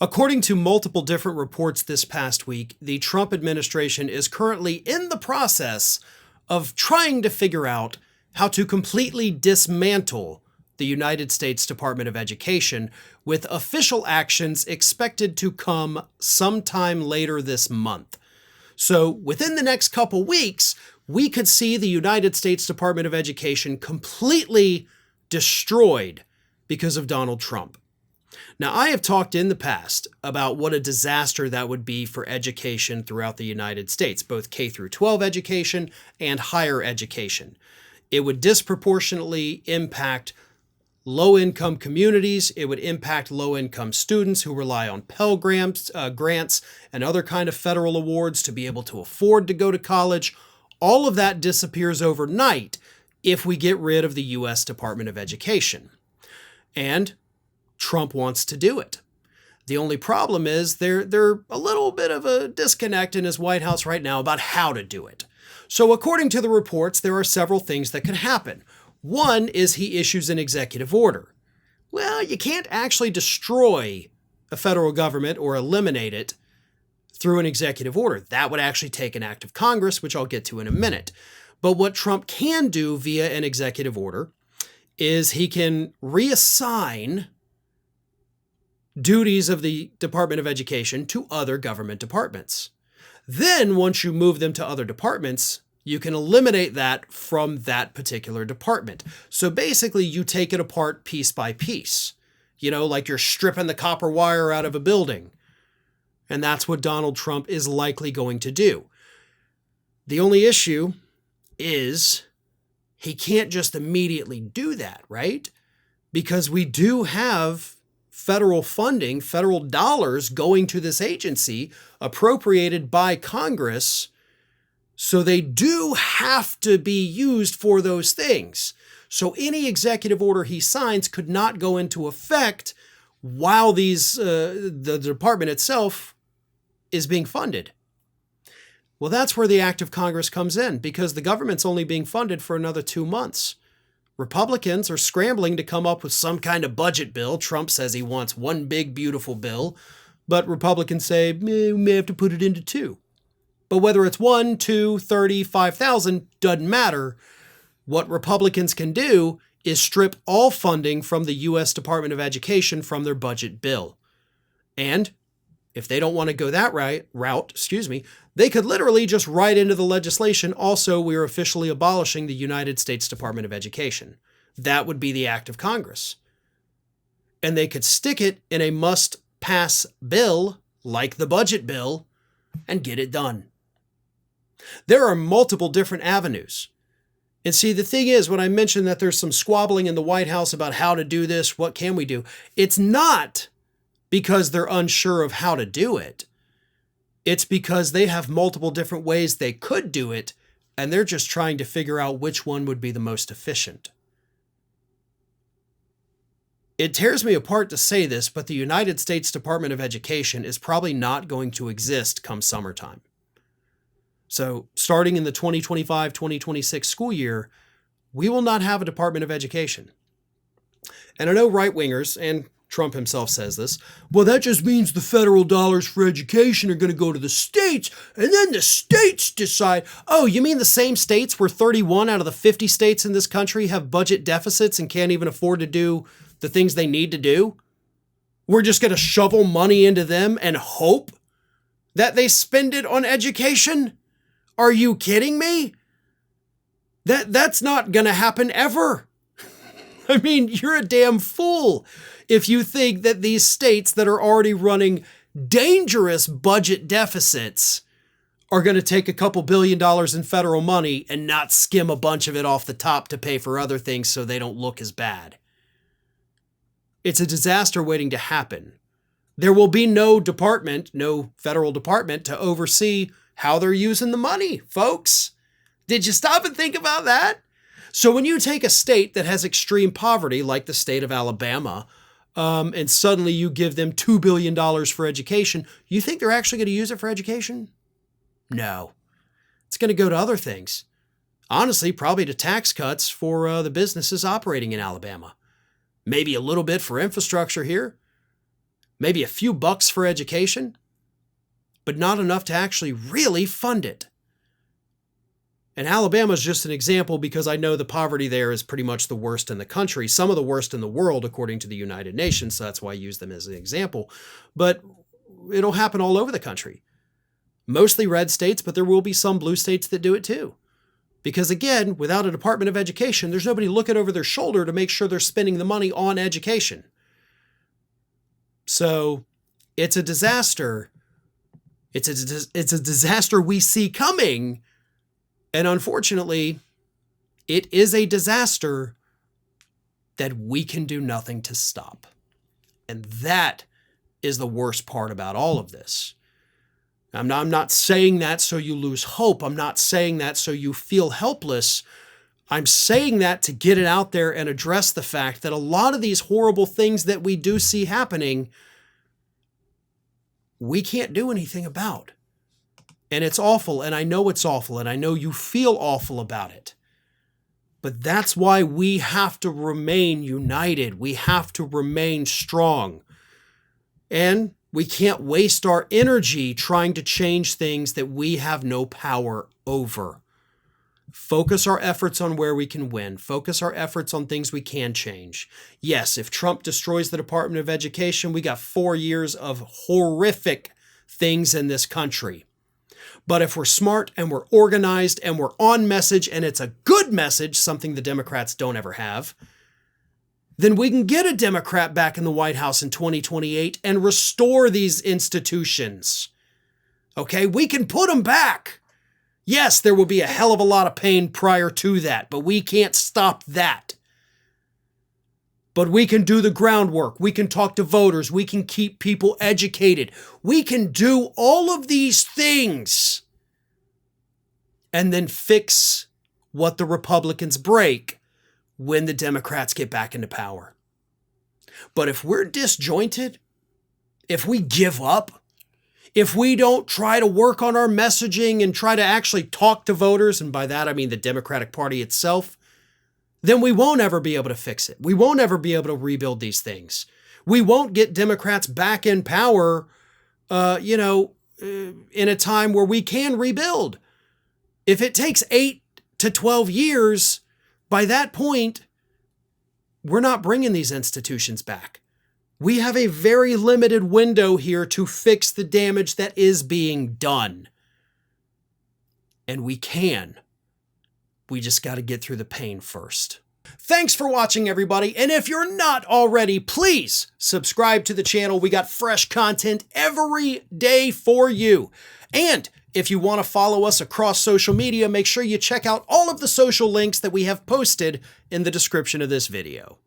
According to multiple different reports this past week, the Trump administration is currently in the process of trying to figure out how to completely dismantle the United States Department of Education, with official actions expected to come sometime later this month. So within the next couple weeks, we could see the United States Department of Education completely destroyed because of Donald Trump. Now, I have talked in the past about what a disaster that would be for education throughout the United States, both K through 12 education and higher education. It would disproportionately impact low-income communities. It would impact low-income students who rely on Pell Grants and other kind of federal awards to be able to afford to go to college. All of that disappears overnight if we get rid of the U.S. Department of Education. And Trump wants to do it. The only problem is they're a little bit of a disconnect in his White House right now about how to do it. So according to the reports, there are several things that could happen. One is he issues an executive order. Well, you can't actually destroy a federal government or eliminate it through an executive order. That would actually take an act of Congress, which I'll get to in a minute. But what Trump can do via an executive order is he can reassign duties of the Department of Education to other government departments. Then, once you move them to other departments, you can eliminate that from that particular department. So basically, you take it apart piece by piece. You know, like you're stripping the copper wire out of a building. And that's what Donald Trump is likely going to do. The only issue is he can't just immediately do that, right? Because we do have federal funding, federal dollars going to this agency appropriated by Congress. So they do have to be used for those things. So any executive order he signs could not go into effect while the department itself is being funded. Well, that's where the act of Congress comes in, because the government's only being funded for another 2 months. Republicans are scrambling to come up with some kind of budget bill. Trump says he wants one big, beautiful bill, but Republicans say we may have to put it into two. But whether it's 1, 2, 30, 5,000, doesn't matter. What Republicans can do is strip all funding from the U.S. Department of Education from their budget bill. And if they don't want to go that route, they could literally just write into the legislation, also, we are officially abolishing the United States Department of Education. That would be the act of Congress. And they could stick it in a must-pass bill, like the budget bill, and get it done. There are multiple different avenues. And see, the thing is, when I mentioned that there's some squabbling in the White House about how to do this, what can we do? It's not because they're unsure of how to do it. It's because they have multiple different ways they could do it, and they're just trying to figure out which one would be the most efficient. It tears me apart to say this, but the United States Department of Education is probably not going to exist come summertime. So starting in the 2025-2026 school year, we will not have a Department of Education. And I know right-wingers, and Trump himself says this, well, that just means the federal dollars for education are going to go to the states, and then the states decide. Oh, you mean the same states where 31 out of the 50 states in this country have budget deficits and can't even afford to do the things they need to do? We're just going to shovel money into them and hope that they spend it on education? Are you kidding me? That's not going to happen ever. I mean, you're a damn fool if you think that these states that are already running dangerous budget deficits are going to take a couple $2 billion in federal money and not skim a bunch of it off the top to pay for other things so they don't look as bad. It's a disaster waiting to happen. There will be no department, no federal department to oversee how they're using the money, folks. Did you stop and think about that? So when you take a state that has extreme poverty, like the state of Alabama, and suddenly you give them $2 billion for education, you think they're actually going to use it for education? No. It's going to go to other things. Honestly, probably to tax cuts for the businesses operating in Alabama. Maybe a little bit for infrastructure here. maybe a few bucks for education, but not enough to actually really fund it. And Alabama is just an example because I know the poverty there is pretty much the worst in the country, some of the worst in the world, according to the United Nations. So that's why I use them as an example. But it'll happen all over the country. Mostly red states, but there will be some blue states that do it too. Because again, without a Department of Education, there's nobody looking over their shoulder to make sure they're spending the money on education. So it's a disaster. It's a disaster we see coming. And unfortunately, it is a disaster that we can do nothing to stop. And that is the worst part about all of this. I'm not saying that so you lose hope. I'm not saying that so you feel helpless. I'm saying that to get it out there and address the fact that a lot of these horrible things that we do see happening, we can't do anything about. And it's awful, and I know it's awful, and I know you feel awful about it. But that's why we have to remain united. We have to remain strong. And we can't waste our energy trying to change things that we have no power over. Focus our efforts on where we can win. Focus our efforts on things we can change. Yes, if Trump destroys the Department of Education, we got 4 years of horrific things in this country. But if we're smart and we're organized and we're on message and it's a good message, something the Democrats don't ever have, then we can get a Democrat back in the White House in 2028 and restore these institutions. Okay, we can put them back. Yes, there will be a hell of a lot of pain prior to that, but we can't stop that. But we can do the groundwork. We can talk to voters. We can keep people educated. We can do all of these things and then fix what the Republicans break when the Democrats get back into power. But if we're disjointed, if we give up, if we don't try to work on our messaging and try to actually talk to voters, and by that I mean the Democratic Party itself, then we won't ever be able to fix it. We won't ever be able to rebuild these things. We won't get Democrats back in power, in a time where we can rebuild. If it takes 8 to 12 years, by that point, we're not bringing these institutions back. We have a very limited window here to fix the damage that is being done. And we can. We just got to get through the pain first. Thanks for watching, everybody. And if you're not already, please subscribe to the channel. We got fresh content every day for you. And if you want to follow us across social media, make sure you check out all of the social links that we have posted in the description of this video.